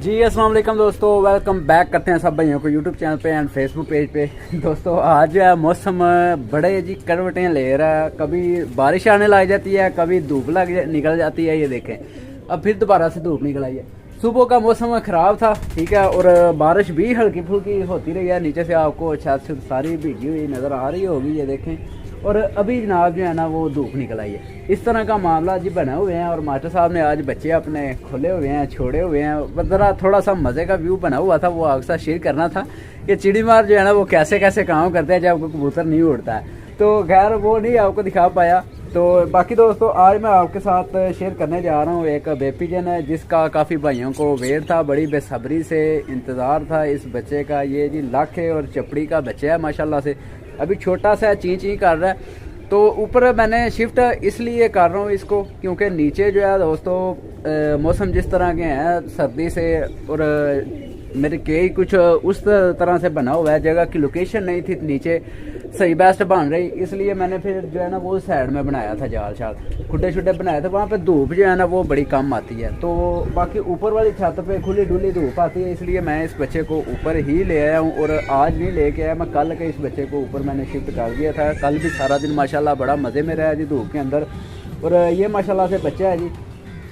जी अस्सलाम वालेकुम दोस्तों, वेलकम बैक करते हैं सब भाइयों को यूट्यूब चैनल पे एंड फेसबुक पेज पे। दोस्तों आज जो है मौसम बड़े जी करवटें ले रहा है, कभी बारिश आने लग जाती है, कभी धूप निकल जाती है। ये देखें अब फिर दोबारा से धूप निकल आई है। सुबह का मौसम ख़राब था, ठीक है, और बारिश भी हल्की फुल्की होती रही है। नीचे से आपको छत से सारी भीगी हुई नज़र आ रही होगी, ये देखें। और अभी जनाब जो है ना वो धूप निकल आई है। इस तरह का मामला जी बने हुए हैं और मास्टर साहब ने आज बच्चे अपने खुले हुए हैं, छोड़े हुए हैं। ज़रा थोड़ा सा मज़े का व्यू बना हुआ था, वो आपके साथ शेयर करना था कि चिड़ी मार जो है ना वो कैसे कैसे काम करते हैं जब कबूतर नहीं उड़ता है। तो खैर वो नहीं आपको दिखा पाया। तो बाकी दोस्तों आज मैं आपके साथ शेयर करने जा रहा हूँ एक बेपीजन है जिसका काफ़ी भाइयों को वेट था, बड़ी बेसब्री से इंतज़ार था इस बच्चे का। ये जी लाखे और चपड़ी का बच्चा है माशाल्लाह से, अभी छोटा सा ची ची कर रहा है। तो ऊपर मैंने शिफ्ट इसलिए कर रहा हूँ इसको क्योंकि नीचे जो है दोस्तों मौसम जिस तरह के हैं सर्दी से, और मेरे कई कुछ उस तरह से बना हुआ है, जगह की लोकेशन नहीं थी नीचे सही बेस्ट बन रही, इसलिए मैंने फिर जो है ना वो साइड में बनाया था, जाल शाल खुड्डे शुड्डे बनाए थे। वहाँ पे धूप जो है ना वो बड़ी कम आती है। तो बाकी ऊपर वाली छत पे खुली डुली धूप आती है, इसलिए मैं इस बच्चे को ऊपर ही ले आया हूँ। और आज नहीं लेके आया मैं, कल के इस बच्चे को ऊपर मैंने शिफ्ट कर दिया था। कल भी सारा दिन माशाल्लाह बड़ा मज़े में रहा जी धूप के अंदर। और ये माशाल्लाह से बच्चा है जी।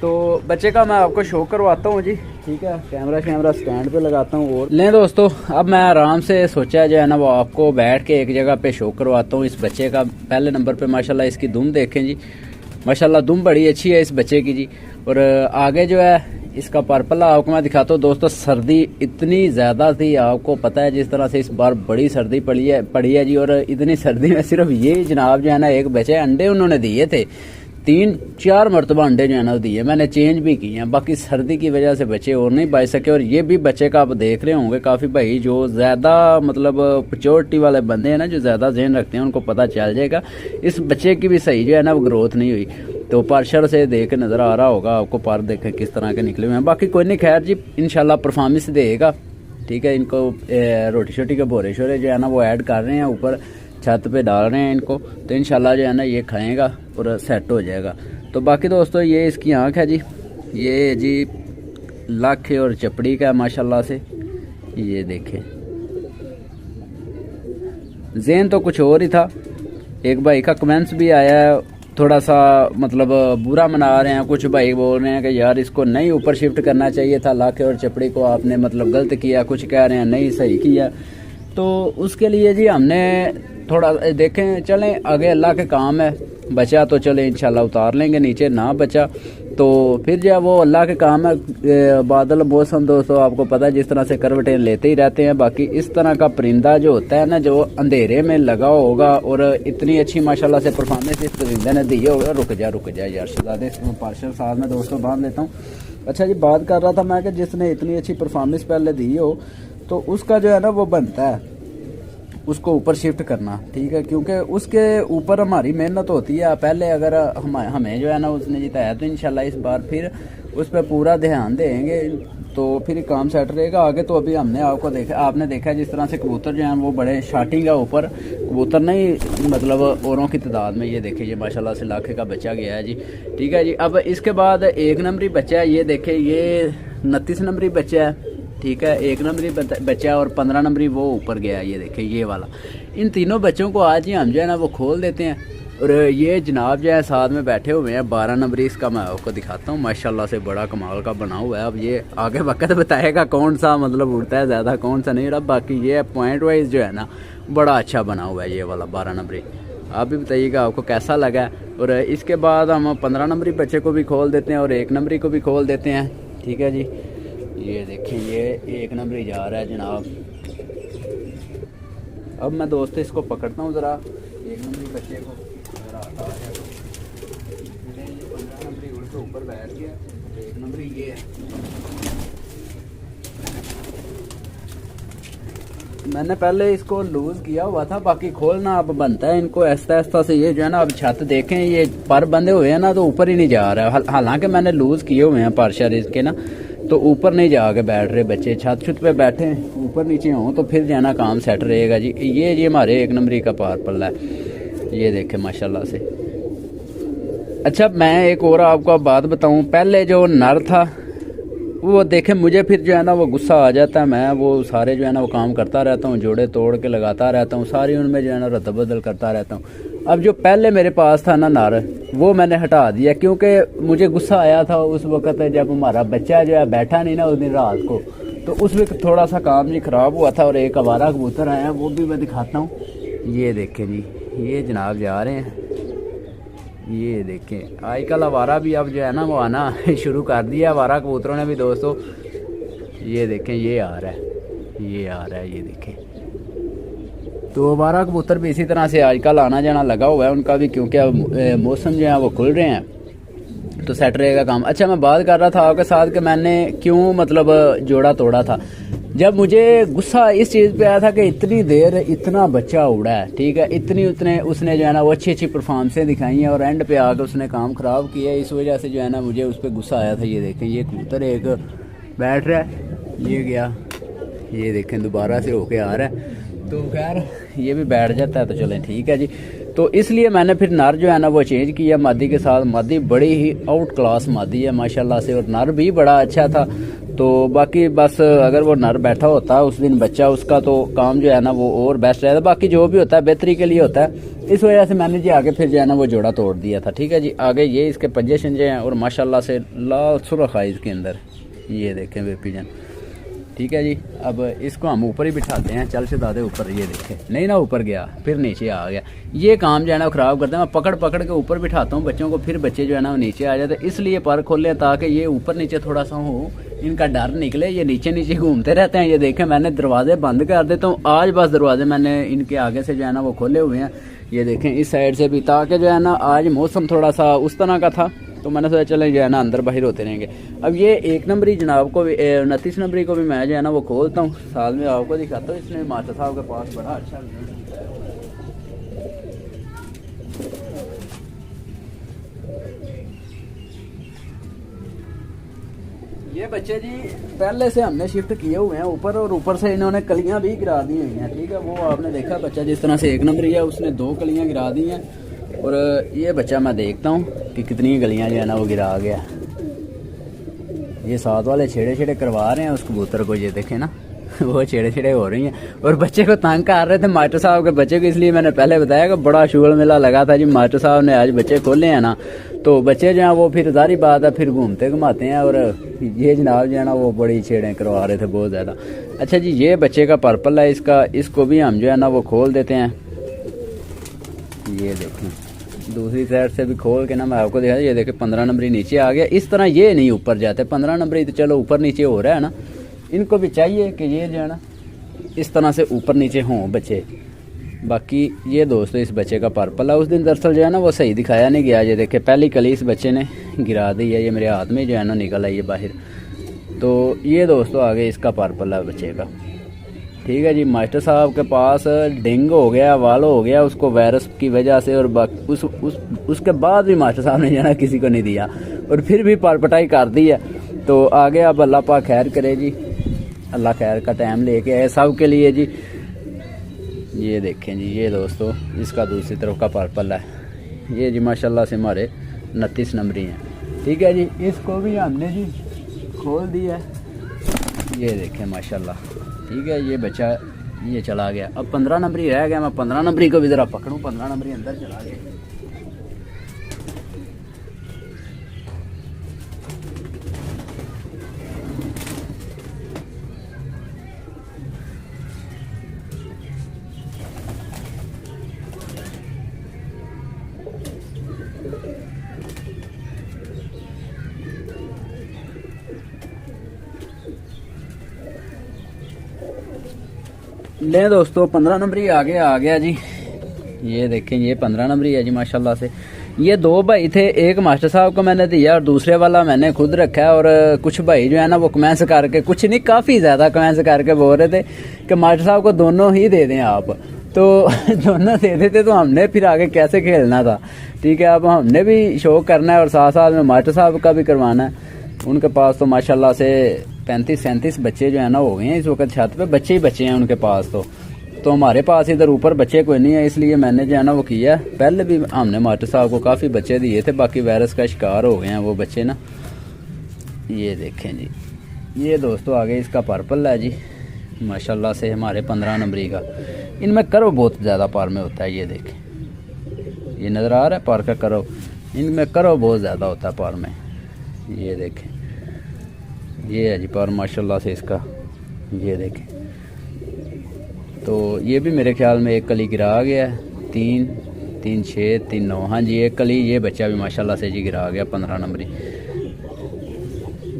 तो बच्चे का मैं आपको शो करवाता हूँ जी, ठीक है। कैमरा स्टैंड पे लगाता हूँ। और लें दोस्तों अब मैं आराम से सोचा जो है ना वो आपको बैठ के एक जगह पे शो करवाता हूँ इस बच्चे का। पहले नंबर पे माशाल्लाह इसकी दुम देखें जी, माशाल्लाह दुम बड़ी अच्छी है इस बच्चे की जी। और आगे जो है इसका पर्पल आपको मैं दिखाता हूँ। दोस्तों सर्दी इतनी ज़्यादा थी, आपको पता है जिस तरह से इस बार बड़ी सर्दी पड़ी है जी। और इतनी सर्दी में सिर्फ ये जनाब जो है ना एक बच्चे अंडे उन्होंने दिए थे, 3-4 मरतबा अंडे जो है ना दिए, मैंने चेंज भी किए हैं। बाकी सर्दी की वजह से बच्चे और नहीं बच सके। और ये भी बच्चे का आप देख रहे होंगे काफ़ी भाई जो ज़्यादा मतलब पिच्योरिटी वाले बंदे हैं ना, जो ज़्यादा ज़हन रखते हैं, उनको पता चल जाएगा इस बच्चे की भी सही जो है ना वो ग्रोथ नहीं हुई। तो पार्शर से देख नज़र आ रहा होगा आपको, पर देखें किस तरह के निकले हुए हैं। बाकी कोई नहीं, खैर जी इंशाल्लाह परफॉर्मेंस देगा, ठीक है। इनको रोटी शोटी के बोरे शोरे जो है ना वो ऐड कर रहे हैं, ऊपर छत पे डाल रहे हैं इनको। तो इंशाल्लाह जो है ना ये खाएगा और सेट हो जाएगा। तो बाकी दोस्तों ये इसकी आँख है जी, ये जी लाखे और चपड़ी का है माशाल्लाह से। ये देखें ज़ेन तो कुछ और ही था। एक भाई का कमेंट्स भी आया है, थोड़ा सा मतलब बुरा मना रहे हैं। कुछ भाई बोल रहे हैं कि यार इसको नहीं ऊपर शिफ्ट करना चाहिए था, लाखे और चपड़ी को आपने मतलब गलत किया। कुछ कह रहे हैं नहीं सही किया। तो उसके लिए जी हमने थोड़ा देखें, चलें आगे अल्लाह के काम है। बचा तो चले इंशाल्लाह उतार लेंगे नीचे, ना बचा तो फिर जो है वो अल्लाह के काम है। बादल मौसम दोस्तों आपको पता है जिस तरह से करवटें लेते ही रहते हैं। बाकी इस तरह का परिंदा जो होता है ना, जो अंधेरे में लगा होगा और इतनी अच्छी माशाल्लाह से परफॉर्मेंस इस परिंदे ने दी होगा। रुक जा यार शहजादे, इसमें पार्शल साथ में दोस्तों बांध लेता हूँ। अच्छा जी बात कर रहा था मैं कि जिसने इतनी अच्छी परफॉर्मेंस पहले दी हो तो उसका जो है ना वो बनता है उसको ऊपर शिफ्ट करना, ठीक है, क्योंकि उसके ऊपर हमारी मेहनत होती है। पहले अगर हमें जो है ना उसने जिताया तो इंशाल्लाह इस बार फिर उस पर पूरा ध्यान देंगे तो फिर काम सेट रहेगा आगे। तो अभी हमने आपने देखा जिस तरह से कबूतर जो हैं वो बड़े शार्टिंग है ऊपर, कबूतर नहीं मतलब औरों की तादाद में। ये देखिए ये माशाल्लाह से लाखे का बच्चा गया है जी, ठीक है जी। अब इसके बाद 1 नंबरी बच्चा है, ये देखे ये 29 नंबरी बच्चा है, ठीक है। 1 नंबरी बच्चा और 15 नंबरी वो ऊपर गया, ये देखें ये वाला। इन तीनों बच्चों को आज ही हम जो है ना वो खोल देते हैं। और ये जनाब जो है साथ में बैठे हुए हैं 12 नंबरी, इसका मैं आपको दिखाता हूँ। माशाल्लाह से बड़ा कमाल का बना हुआ है। अब ये आगे वक्त बताएगा कौन सा मतलब उड़ता है ज़्यादा, कौन सा नहीं उड़ा। बाकी ये पॉइंट वाइज जो है ना बड़ा अच्छा बना हुआ है ये वाला 12 नंबरी। आप भी बताइएगा आपको कैसा लगा। और इसके बाद हम 15 नंबरी बच्चे को भी खोल देते हैं और 1 नंबरी को भी खोल देते हैं, ठीक है जी। ये देखें ये 1 नंबरी जा रहा है जनाब। अब मैं दोस्तों इसको पकड़ता हूँ ज़रा, 1 नंबरी बच्चे को ज़रा हटा है तो 15 नंबरी उड़ के ऊपर बैठ गया। 1 नंबरी ये है, मैंने पहले इसको लूज़ किया हुआ था, बाकी खोलना अब बनता है इनको ऐसा ऐसा से। ये जो है ना अब छत देखें ये पर बंधे हुए हैं ना तो ऊपर ही नहीं जा रहा है। हालांकि मैंने लूज़ किए हुए हैं पार्शर इसके ना, तो ऊपर नहीं जाके बैठ रहे बच्चे। छत छुत पे बैठे ऊपर नीचे हों तो फिर जाना काम सेट रहेगा जी। ये जी हमारे 1 नंबरी का पार पल्ला है, ये देखें माशाल्लाह से। अच्छा मैं एक और आपको बात बताऊं, पहले जो नर था वो देखें मुझे फिर जो है ना वो गुस्सा आ जाता है, मैं वो सारे जो है ना वो काम करता रहता हूँ, जोड़े तोड़ के लगाता रहता हूँ, सारी उनमें जो है ना रद्द-बदल करता रहता हूँ। अब जो पहले मेरे पास था ना नर, वो मैंने हटा दिया क्योंकि मुझे गुस्सा आया था उस वक़्त जब हमारा बच्चा जो है बैठा नहीं ना उस दिन रात को, तो उस वक्त थोड़ा सा काम जी ख़राब हुआ था। और एक आवारा कबूतर आया है, वो भी मैं दिखाता हूँ। ये देखें जी, ये जनाब जा रहे हैं, ये देखें आजकल आवारा भी अब जो है ना वो आना शुरू कर दिया आवारा कबूतरों ने भी दोस्तों। ये देखें ये आ रहा है, ये आ रहा है, ये देखें। तो आवारा कबूतर भी इसी तरह से आजकल आना जाना लगा हुआ है उनका भी, क्योंकि अब मौसम जो है वो खुल रहे हैं तो सेट रहेगा काम। अच्छा, मैं बात कर रहा था आपके साथ कि मैंने क्यों मतलब जोड़ा तोड़ा था। जब मुझे गुस्सा इस चीज़ पे आया था कि इतनी देर इतना बच्चा उड़ा है, ठीक है, इतनी उतने उसने जो है ना वो अच्छी अच्छी परफॉर्मेंसें दिखाई हैं और एंड पे आकर उसने काम ख़राब किया। इस वजह से जो है ना मुझे उस पर गुस्सा आया था। ये देखें ये कबूतर एक बैठ रहा है, ये गया, ये देखें दोबारा से होके आ रहा है, तो खैर ये भी बैठ जाता है तो चलें ठीक है जी। तो इसलिए मैंने फिर नर जो है ना वो चेंज किया मादी के साथ। मादी बड़ी ही आउट क्लास मादी है माशाल्लाह से, और नर भी बड़ा अच्छा था। तो बाकी बस अगर वो नर बैठा होता उस दिन बच्चा उसका, तो काम जो है ना वो और बेस्ट रहता। बाकी जो भी होता है बेहतरी के लिए होता है, इस वजह से मैंने जी आगे फिर जो है ना वो जोड़ा तोड़ दिया था। ठीक है जी, आगे ये इसके पंजे शंजे हैं और माशाल्लाह से लाल सुरख है इसके अंदर, ये देखें बेपीजन। ठीक है जी, अब इसको हम ऊपर ही बिठाते हैं, चल से दादे ऊपर, ये देखे नहीं ना ऊपर गया फिर नीचे आ गया। ये काम जो है ना ख़राब करते हैं। मैं पकड़ पकड़ के ऊपर बिठाता हूँ बच्चों को, फिर बच्चे जो है ना वो नीचे आ जाते हैं। इसलिए पर खोलें ताकि ये ऊपर नीचे थोड़ा सा हो, इनका डर निकले, ये नीचे नीचे घूमते रहते हैं। ये देखें मैंने दरवाजे बंद कर देता हूँ आज, बस दरवाजे मैंने इनके आगे से जो है ना वो खोले हुए हैं, ये देखें इस साइड से भी, ताकि जो है ना आज मौसम थोड़ा सा उस तरह का था तो मैंने सोचा चलें जो है ना अंदर बाहर होते रहेंगे। अब ये 1 नंबरी जनाब को भी 29 नंबरी को भी मैं जो है ना वो खोलता हूँ, साथ में आपको दिखाता हूँ। इसने मास्टर साहब के पास बड़ा अच्छा ये बच्चे जी पहले से हमने शिफ्ट किए हुए हैं ऊपर, और ऊपर से इन्होंने कलियां भी गिरा दी हुई हैं। ठीक है, वो आपने देखा बच्चा जिस तरह से 1 नंबरी है उसने 2 कलियां गिरा दी हैं, और ये बच्चा मैं देखता हूँ कि कितनी गलियां जो है ना वो गिरा गया। ये साथ वाले छेड़े छेड़े करवा रहे हैं उस कबूतर को, ये देखें ना वो छेड़े छेड़े हो रही हैं, और बच्चे को तंग कर रहे थे मास्टर साहब के बच्चे को। इसलिए मैंने पहले बताया कि बड़ा शुगर मेला लगा था जी, मास्टर साहब ने आज बच्चे खोले हैं ना, तो बच्चे जो हैं वो फिर जारी बात है फिर घूमते घुमाते हैं, और ये जनाब जो है ना वो बड़ी छेड़ें करवा रहे थे बहुत ज़्यादा। अच्छा जी, ये बच्चे का पर्पल है इसका, इसको भी हम जो है ना वो खोल देते हैं। ये देखें दूसरी साइड से भी खोल के ना मैं आपको दिखा, ये देखें 15 नंबरी नीचे आ गया। इस तरह ये नहीं ऊपर जाते, 15 नंबरी तो चलो ऊपर नीचे हो रहा है ना, इनको भी चाहिए कि ये जो है ना इस तरह से ऊपर नीचे हों बच्चे। बाकी ये दोस्तों इस बच्चे का पर्पल है, उस दिन दरअसल जो है ना वो सही दिखाया नहीं गया। ये देखे पहली कली इस बच्चे ने गिरा दी है, ये मेरे हाथ में जो है ना निकल आई है बाहर। तो ये दोस्तों आगे इसका पर्पल है बच्चे का। ठीक है जी, मास्टर साहब के पास डेंगू हो गया, वालो हो गया उसको वायरस की वजह से, और उसके बाद भी मास्टर साहब ने जाना किसी को नहीं दिया, और फिर भी परपटाई कर दी है। तो आगे अब अल्लाह पाक खैर करे जी, अल्लाह खैर का टाइम लेके आए सब के लिए जी। ये देखें जी, ये दोस्तों इसका दूसरी तरफ का पर्पल है, ये जी माशाल्लाह से हमारे 29 नंबरी हैं। ठीक है जी, इसको भी हमने जी खोल दिया, ये देखें माशाल्लाह। ठीक है, ये बच्चा ये चला गया, अब 15 नंबरी रह गया। मैं 15 नंबरी को भी ज़रा पकड़ूँ, 15 नंबरी अंदर चला गया। ले दोस्तों 15 नंबरी आगे आ गया जी। ये देखें ये 15 नंबरी है जी माशाल्लाह से। ये 2 भाई थे, एक मास्टर साहब को मैंने दिया और दूसरे वाला मैंने खुद रखा है। और कुछ भाई जो है ना वो कमेंट्स करके, कुछ नहीं काफ़ी ज़्यादा कमेंट्स करके बोल रहे थे कि मास्टर साहब को दोनों ही दे दें आप। तो दोनों दे देते तो हमने फिर आगे कैसे खेलना था। ठीक है, अब हमने भी शौक करना है और साथ साथ में मास्टर साहब का भी करवाना है। उनके पास तो माशाल्लाह से 35-37 बच्चे जो है ना हो गए हैं इस वक्त, छत पे बच्चे ही बच्चे हैं उनके पास। तो हमारे पास इधर ऊपर बच्चे कोई नहीं है, इसलिए मैंने जो है ना वो किया। पहले भी हमने मास्टर साहब को काफ़ी बच्चे दिए थे, बाकी वायरस का शिकार हो गए हैं वो बच्चे ना। ये देखें जी, ये दोस्तों आगे इसका पर्पल है जी, माशाल्लाह से हमारे 15 नंबरी का। इनमें करो बहुत ज़्यादा पार में होता है, ये देखें, ये नज़र आ रहा है पार का करो, इनमें करो बहुत ज़्यादा होता है पार में। ये देखें, ये है जी पार माशाल्लाह से इसका, ये देखें। तो ये भी मेरे ख्याल में एक कली गिरा गया है, 3 3 6 3 9, हाँ जी एक कली, ये बच्चा भी माशाल्लाह से जी गिरा गया 15 नंबरी।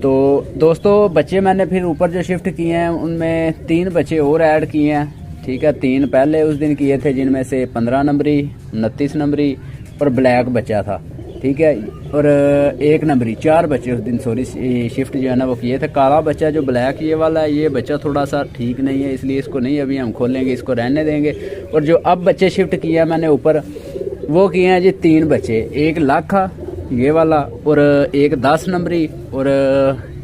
तो दोस्तों बच्चे मैंने फिर ऊपर जो शिफ्ट किए हैं उनमें 3 बच्चे और ऐड किए हैं, ठीक है। 3 पहले उस दिन किए थे जिनमें से 15 नंबरी, 29 नंबरी और ब्लैक बच्चा था, ठीक है, और 1 नंबरी। 4 बच्चे उस दिन सॉरी शिफ्ट जो है ना वो किए थे। काला बच्चा जो ब्लैक ये वाला है, ये बच्चा थोड़ा सा ठीक नहीं है, इसलिए इसको नहीं अभी हम खोलेंगे, इसको रहने देंगे। और जो अब बच्चे शिफ्ट किया मैंने ऊपर वो किए हैं जी 3 बच्चे, एक लाखा ये वाला और एक 10 नंबरी और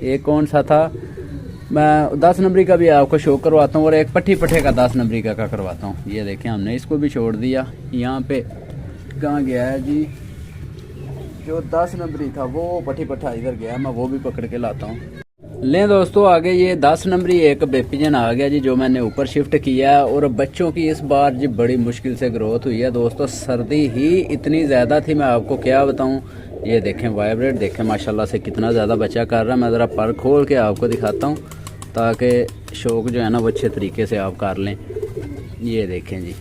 एक कौन सा था, मैं 10 नंबरी का भी आपको शो करवाता हूँ और एक पट्टी पट्टे का 10 नंबरी का करवाता हूँ। ये देखें हमने इसको भी छोड़ दिया। यहाँ पे कहाँ गया है जी, जो 10 नंबरी था वो पट्टी पट्टा इधर गया, मैं वो भी पकड़ के लाता हूँ। लें दोस्तों आगे ये 10 नंबरी एक बेपिजन आ गया जी, जो मैंने ऊपर शिफ्ट किया है। और बच्चों की इस बार जी बड़ी मुश्किल से ग्रोथ हुई है दोस्तों, सर्दी ही इतनी ज़्यादा थी, मैं आपको क्या बताऊँ। ये देखें वाइब्रेट देखें माशाल्लाह से कितना ज़्यादा बच्चा कर रहा है। मैं ज़रा पर खोल के आपको दिखाता हूँ ताकि शौक जो है ना वो अच्छे तरीके से आप कर लें। ये देखें जी,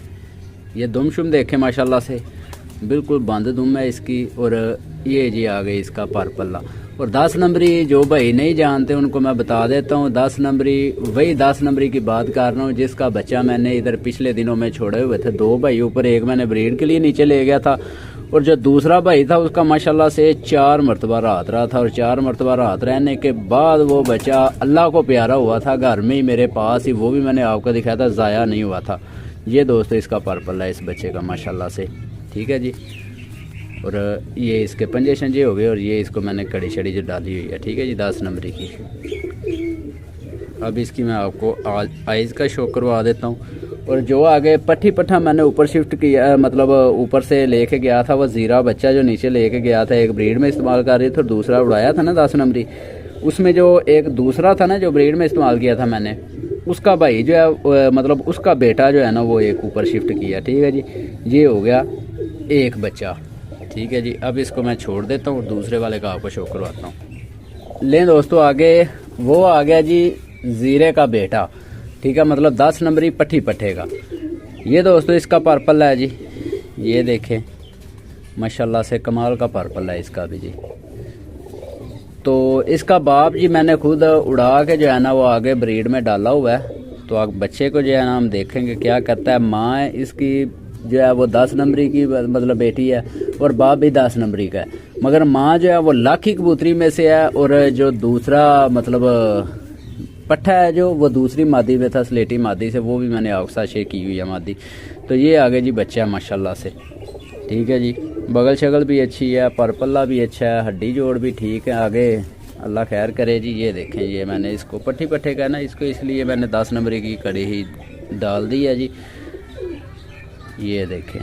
ये दुम-शुम देखें माशाल्लाह से बिल्कुल बंद दुम है इसकी। और ये जी आ गई इसका पर्पल्ला। और 10 नंबरी जो भाई नहीं जानते उनको मैं बता देता हूँ, 10 नंबरी वही 10 नंबरी की बात कर रहा हूँ जिसका बच्चा मैंने इधर पिछले दिनों में छोड़े हुए थे। 2 भाई ऊपर, एक मैंने ब्रीड के लिए नीचे ले गया था और जो दूसरा भाई था उसका माशाल्लाह से 4 मरतबा रात रहा था। और 4 मरतबा रात रहने के बाद वो बच्चा अल्लाह को प्यारा हुआ था, घर में ही मेरे पास ही, वो भी मैंने आपको दिखाया था, ज़ाया नहीं हुआ था। ये दोस्तों इसका पर्पल है इस बच्चे का माशाल्लाह से, ठीक है जी। और ये इसके पंजे शंजे हो गए और ये इसको मैंने कड़ी शड़ी जो डाली हुई है, ठीक है जी 10 नंबरी की। अब इसकी मैं आपको आइज़ का शो करवा देता हूँ। और जो आगे पट्टी पट्टा मैंने ऊपर शिफ्ट किया, मतलब ऊपर से लेके गया था, वो ज़ीरा बच्चा जो नीचे लेके गया था, एक ब्रीड में इस्तेमाल कर रही थी और दूसरा उड़ाया था ना 10 नंबरी, उसमें जो एक दूसरा था ना जो ब्रीड में इस्तेमाल किया था मैंने, उसका भाई जो है मतलब उसका बेटा जो है ना वो एक ऊपर शिफ्ट किया, ठीक है जी। ये हो गया एक बच्चा, ठीक है जी। अब इसको मैं छोड़ देता हूँ और दूसरे वाले का आपको शो करवाता हूँ। लें दोस्तों आगे वो आ गया जी ज़ीरे का बेटा, ठीक है, मतलब 10 नंबरी पट्टी पट्टे का। ये दोस्तों इसका पर्पल है जी, ये देखें माशाल्लाह से कमाल का पर्पल है इसका भी जी। तो इसका बाप जी मैंने खुद उड़ा के जो है ना वो आगे ब्रीड में डाला हुआ है। तो आप बच्चे को जो है ना हम देखेंगे क्या करता है। माँ है इसकी जो है वो 10 नंबरी की मतलब बेटी है और बाप भी 10 नंबरी का है, मगर माँ जो है वो लाखी कबूतरी में से है और जो दूसरा मतलब पट्ठा है जो वो दूसरी मादी में था, स्लेटी मादी से, वो भी मैंने आपके साथ शेयर की हुई है मादी। तो ये आगे जी बच्चा है माशाल्लाह से, ठीक है जी। बगल शगल भी अच्छी है, पर्पल्ला भी अच्छा है, हड्डी जोड़ भी ठीक है, आगे अल्लाह खैर करे जी। ये देखें ये मैंने इसको पट्टी पट्टे का ना इसको इसलिए मैंने 10 नंबरी की कड़ी ही डाल दी है जी, ये देखें।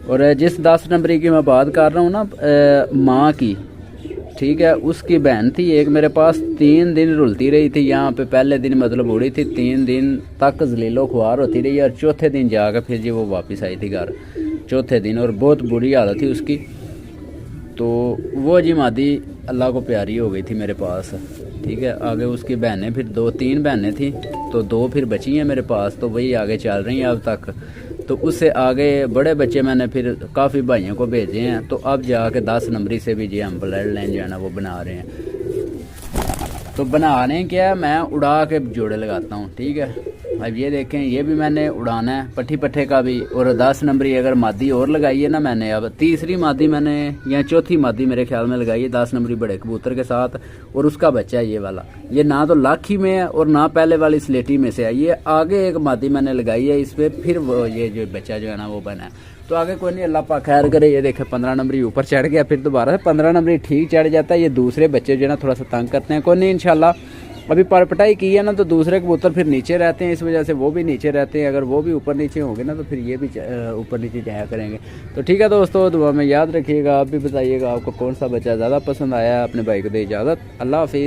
और जिस 10 नंबरी की मैं बात कर रहा हूँ ना माँ की, ठीक है, उसकी बहन थी एक मेरे पास, 3 दिन रुलती रही थी यहाँ पे। पहले दिन मतलब उड़ी थी, 3 दिन तक जलीलो खुआर होती रही और चौथे दिन जाकर फिर जी वो वापस आई थी घर, चौथे दिन, और बहुत बुरी हालत थी उसकी। तो वो जी मादी अल्लाह को प्यारी हो गई थी मेरे पास, ठीक है। आगे उसकी बहनें फिर 2-3 बहनें थी, तो 2 फिर बची हैं मेरे पास, तो वही आगे चल रही हैं अब तक। तो उससे आगे बड़े बच्चे मैंने फिर काफ़ी भाइयों को भेजे हैं, तो अब जाके 10 नंबरी से भी जी हम ब्लड लाइन जो है ना वो बना रहे हैं। तो बना रहे हैं क्या, मैं उड़ा के जोड़े लगाता हूँ, ठीक है। अब ये देखें ये भी मैंने उड़ाना है पट्टी पट्टे का भी, और 10 नंबरी अगर मादी और लगाई है ना मैंने, अब तीसरी मादी मैंने या चौथी मादी मेरे ख्याल में लगाई है 10 नंबरी बड़े कबूतर के साथ, और उसका बच्चा है ये वाला। ये ना तो लाखी में है और ना पहले वाली स्लेटी में से है, ये आगे एक मादी मैंने लगाई है इस पर, फिर वो ये जो बच्चा जो है ना वो बना है। तो आगे कोई नहीं, अल्लाह पाक खैर करे। ये देखे 15 नंबरी ऊपर चढ़ गया, फिर दोबारा 15 नंबरी ठीक चढ़ जाता है। ये दूसरे बच्चे जो है ना थोड़ा सा तंग करते हैं, कोई नहीं इंशाल्लाह। अभी परपटाई की है ना तो दूसरे कबूतर फिर नीचे रहते हैं, इस वजह से वो भी नीचे रहते हैं। अगर वो भी ऊपर नीचे होंगे ना तो फिर ये भी ऊपर नीचे जाया करेंगे। तो ठीक है दोस्तों, दुआ में याद रखिएगा। आप भी बताइएगा आपको कौन सा बच्चा ज़्यादा पसंद आया। अपने भाई को दे इजाज़त, अल्लाह हाफिज़।